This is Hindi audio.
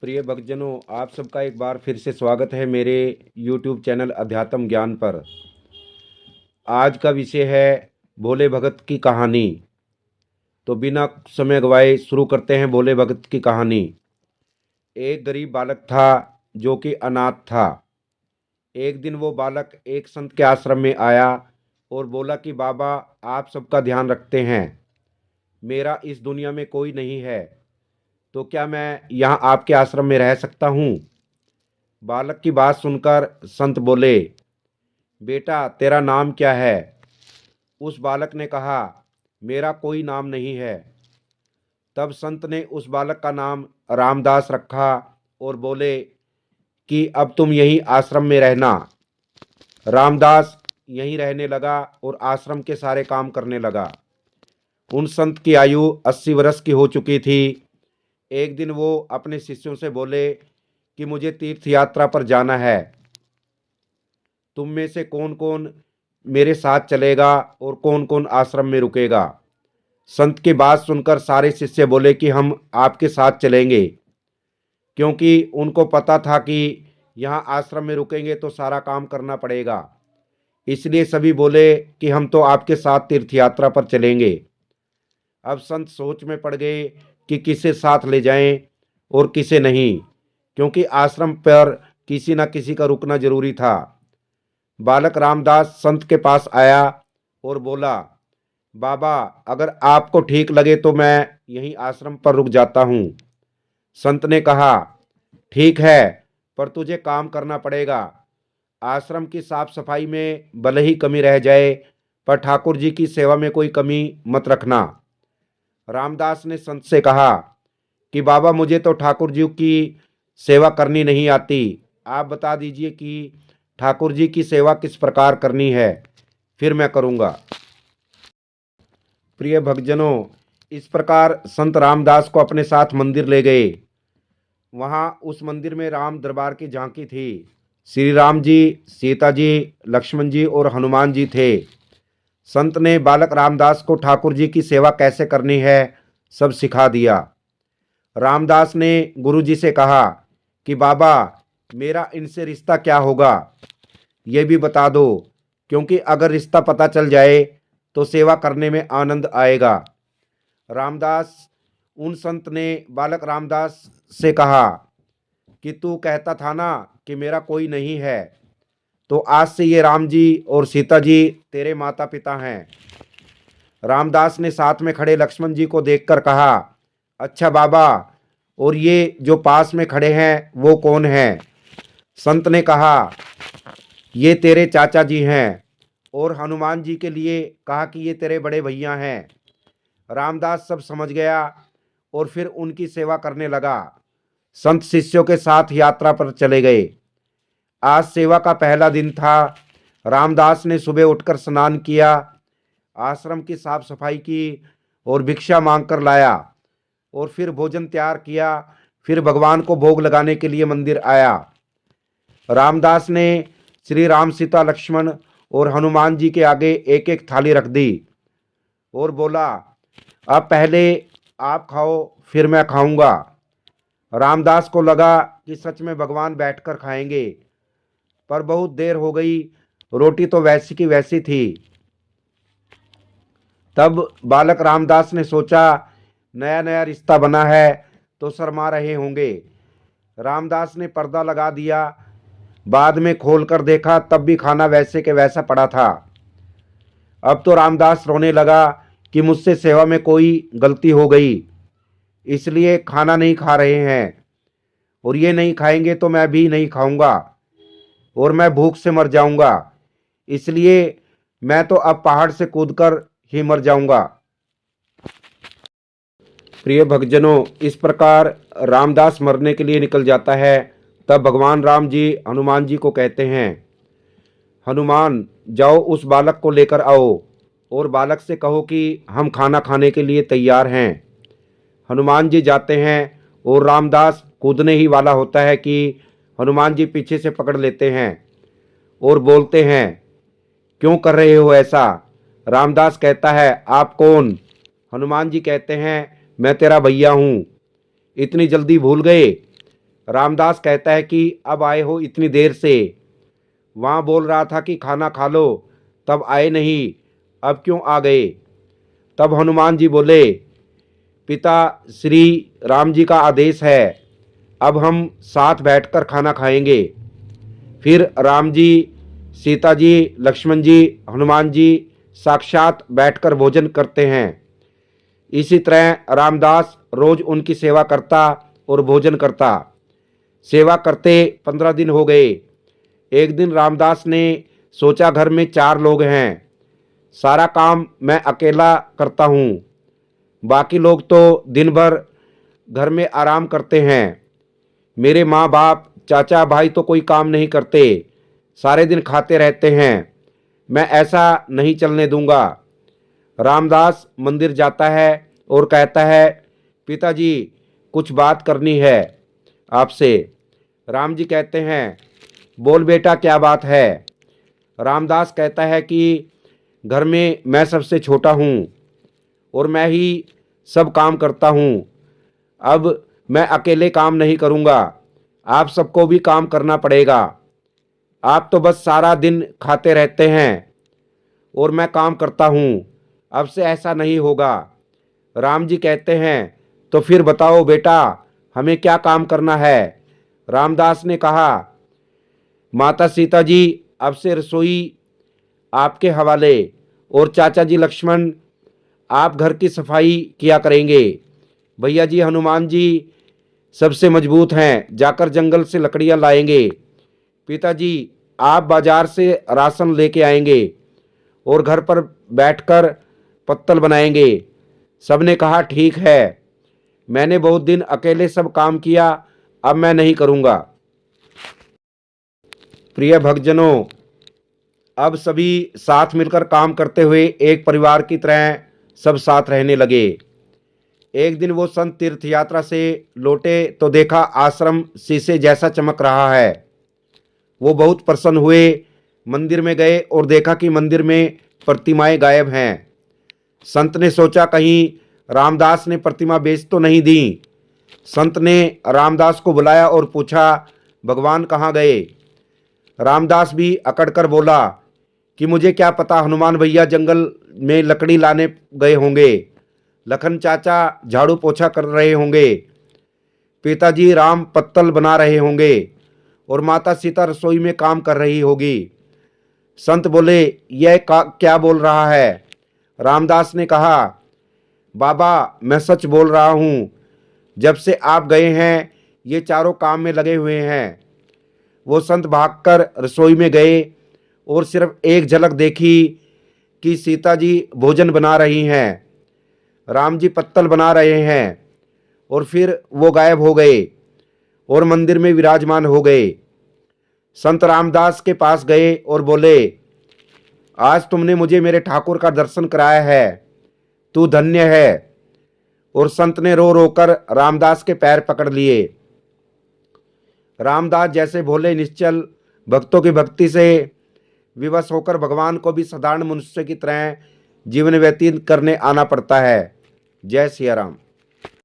प्रिय भक्तजनों, आप सबका एक बार फिर से स्वागत है मेरे YouTube चैनल अध्यात्म ज्ञान पर। आज का विषय है भोले भगत की कहानी। तो बिना समय गवाए शुरू करते हैं भोले भगत की कहानी। एक गरीब बालक था जो कि अनाथ था। एक दिन वो बालक एक संत के आश्रम में आया और बोला कि बाबा, आप सबका ध्यान रखते हैं, मेरा इस दुनिया में कोई नहीं है, तो क्या मैं यहाँ आपके आश्रम में रह सकता हूँ? बालक की बात सुनकर संत बोले, बेटा तेरा नाम क्या है? उस बालक ने कहा, मेरा कोई नाम नहीं है। तब संत ने उस बालक का नाम रामदास रखा और बोले कि अब तुम यहीं आश्रम में रहना। रामदास यहीं रहने लगा और आश्रम के सारे काम करने लगा। उन संत की आयु 80 वर्ष की हो चुकी थी। एक दिन वो अपने शिष्यों से बोले कि मुझे तीर्थ यात्रा पर जाना है, तुम में से कौन कौन मेरे साथ चलेगा और कौन कौन आश्रम में रुकेगा? संत की बात सुनकर सारे शिष्य बोले कि हम आपके साथ चलेंगे, क्योंकि उनको पता था कि यहाँ आश्रम में रुकेंगे तो सारा काम करना पड़ेगा। इसलिए सभी बोले कि हम तो आपके साथ तीर्थ यात्रा पर चलेंगे। अब संत सोच में पड़ गए कि किसे साथ ले जाएं और किसे नहीं, क्योंकि आश्रम पर किसी न किसी का रुकना जरूरी था। बालक रामदास संत के पास आया और बोला, बाबा अगर आपको ठीक लगे तो मैं यहीं आश्रम पर रुक जाता हूँ। संत ने कहा, ठीक है, पर तुझे काम करना पड़ेगा। आश्रम की साफ सफाई में भले ही कमी रह जाए, पर ठाकुर जी की सेवा में कोई कमी मत रखना। रामदास ने संत से कहा कि बाबा मुझे तो ठाकुर जी की सेवा करनी नहीं आती, आप बता दीजिए कि ठाकुर जी की सेवा किस प्रकार करनी है, फिर मैं करूँगा। प्रिय भक्तजनों, इस प्रकार संत रामदास को अपने साथ मंदिर ले गए। वहाँ उस मंदिर में राम दरबार की झांकी थी। श्री राम जी, सीता जी, लक्ष्मण जी और हनुमान जी थे। संत ने बालक रामदास को ठाकुर जी की सेवा कैसे करनी है सब सिखा दिया। रामदास ने गुरु जी से कहा कि बाबा मेरा इनसे रिश्ता क्या होगा, ये भी बता दो, क्योंकि अगर रिश्ता पता चल जाए तो सेवा करने में आनंद आएगा। रामदास उन संत ने बालक रामदास से कहा कि तू कहता था ना कि मेरा कोई नहीं है, तो आज से ये राम जी और सीता जी तेरे माता पिता हैं। रामदास ने साथ में खड़े लक्ष्मण जी को देखकर कहा, अच्छा बाबा, और ये जो पास में खड़े हैं वो कौन हैं? संत ने कहा, ये तेरे चाचा जी हैं। और हनुमान जी के लिए कहा कि ये तेरे बड़े भैया हैं। रामदास सब समझ गया और फिर उनकी सेवा करने लगा। संत शिष्यों के साथ यात्रा पर चले गए। आज सेवा का पहला दिन था। रामदास ने सुबह उठकर स्नान किया, आश्रम की साफ सफाई की और भिक्षा मांग कर लाया, और फिर भोजन तैयार किया। फिर भगवान को भोग लगाने के लिए मंदिर आया। रामदास ने श्री राम, सीता, लक्ष्मण और हनुमान जी के आगे एक एक थाली रख दी और बोला, अब पहले आप खाओ फिर मैं खाऊंगा। रामदास को लगा कि सच में भगवान बैठकर खाएंगे, पर बहुत देर हो गई, रोटी तो वैसी की वैसी थी। तब बालक रामदास ने सोचा, नया नया रिश्ता बना है तो शर्मा रहे होंगे। रामदास ने पर्दा लगा दिया। बाद में खोलकर देखा तब भी खाना वैसे के वैसा पड़ा था। अब तो रामदास रोने लगा कि मुझसे सेवा में कोई गलती हो गई, इसलिए खाना नहीं खा रहे हैं, और ये नहीं खाएंगे तो मैं भी नहीं खाऊंगा और मैं भूख से मर जाऊंगा, इसलिए मैं तो अब पहाड़ से कूदकर ही मर जाऊंगा। प्रिय भक्तजनों, इस प्रकार रामदास मरने के लिए निकल जाता है। तब भगवान राम जी हनुमान जी को कहते हैं, हनुमान जाओ उस बालक को लेकर आओ और बालक से कहो कि हम खाना खाने के लिए तैयार हैं। हनुमान जी जाते हैं और रामदास कूदने ही वाला होता है कि हनुमान जी पीछे से पकड़ लेते हैं और बोलते हैं, क्यों कर रहे हो ऐसा? रामदास कहता है, आप कौन? हनुमान जी कहते हैं, मैं तेरा भैया हूँ। इतनी जल्दी भूल गए? रामदास कहता है कि अब आए हो इतनी देर से, वहाँ बोल रहा था कि खाना खा लो, तब आए नहीं, अब क्यों आ गए? तब हनुमान जी बोले, पिता श्री राम जी का आदेश है, अब हम साथ बैठकर खाना खाएंगे। फिर राम जी, सीता जी, लक्ष्मण जी, हनुमान जी साक्षात बैठकर भोजन करते हैं। इसी तरह रामदास रोज उनकी सेवा करता और भोजन करता। सेवा करते 15 दिन हो गए। एक दिन रामदास ने सोचा, घर में 4 लोग हैं, सारा काम मैं अकेला करता हूँ, बाकी लोग तो दिन भर घर में आराम करते हैं। मेरे माँ बाप, चाचा भाई तो कोई काम नहीं करते, सारे दिन खाते रहते हैं। मैं ऐसा नहीं चलने दूंगा। रामदास मंदिर जाता है और कहता है, पिताजी कुछ बात करनी है आपसे। राम जी कहते हैं, बोल बेटा क्या बात है? रामदास कहता है कि घर में मैं सबसे छोटा हूँ और मैं ही सब काम करता हूँ। अब मैं अकेले काम नहीं करूँगा, आप सबको भी काम करना पड़ेगा। आप तो बस सारा दिन खाते रहते हैं और मैं काम करता हूँ, अब से ऐसा नहीं होगा। राम जी कहते हैं, तो फिर बताओ बेटा, हमें क्या काम करना है? रामदास ने कहा, माता सीता जी अब से रसोई आपके हवाले, और चाचा जी लक्ष्मण आप घर की सफाई किया करेंगे। भैया जी हनुमान जी सबसे मजबूत हैं, जाकर जंगल से लकड़ियां लाएंगे। पिताजी आप बाजार से राशन लेके आएंगे और घर पर बैठकर पत्तल बनाएंगे। सबने कहा, ठीक है, मैंने बहुत दिन अकेले सब काम किया, अब मैं नहीं करूँगा। प्रिय भक्तजनों, अब सभी साथ मिलकर काम करते हुए एक परिवार की तरह सब साथ रहने लगे। एक दिन वो संत तीर्थ यात्रा से लौटे तो देखा आश्रम शीशे जैसा चमक रहा है। वो बहुत प्रसन्न हुए, मंदिर में गए और देखा कि मंदिर में प्रतिमाएं गायब हैं। संत ने सोचा, कहीं रामदास ने प्रतिमा बेच तो नहीं दी। संत ने रामदास को बुलाया और पूछा, भगवान कहाँ गए? रामदास भी अकड़कर बोला कि मुझे क्या पता, हनुमान भैया जंगल में लकड़ी लाने गए होंगे, लखन चाचा झाड़ू पोछा कर रहे होंगे, पिताजी राम पत्तल बना रहे होंगे और माता सीता रसोई में काम कर रही होगी। संत बोले, यह क्या बोल रहा है? रामदास ने कहा, बाबा मैं सच बोल रहा हूँ, जब से आप गए हैं ये चारों काम में लगे हुए हैं। वो संत भागकर रसोई में गए और सिर्फ एक झलक देखी कि सीता जी भोजन बना रही हैं, राम जी पत्तल बना रहे हैं, और फिर वो गायब हो गए और मंदिर में विराजमान हो गए। संत रामदास के पास गए और बोले, आज तुमने मुझे मेरे ठाकुर का दर्शन कराया है, तू धन्य है। और संत ने रो रो कर रामदास के पैर पकड़ लिए। रामदास जैसे भोले निश्चल भक्तों की भक्ति से विवश होकर भगवान को भी साधारण मनुष्य की तरह जीवन व्यतीत करने आना पड़ता है। जय सिया राम।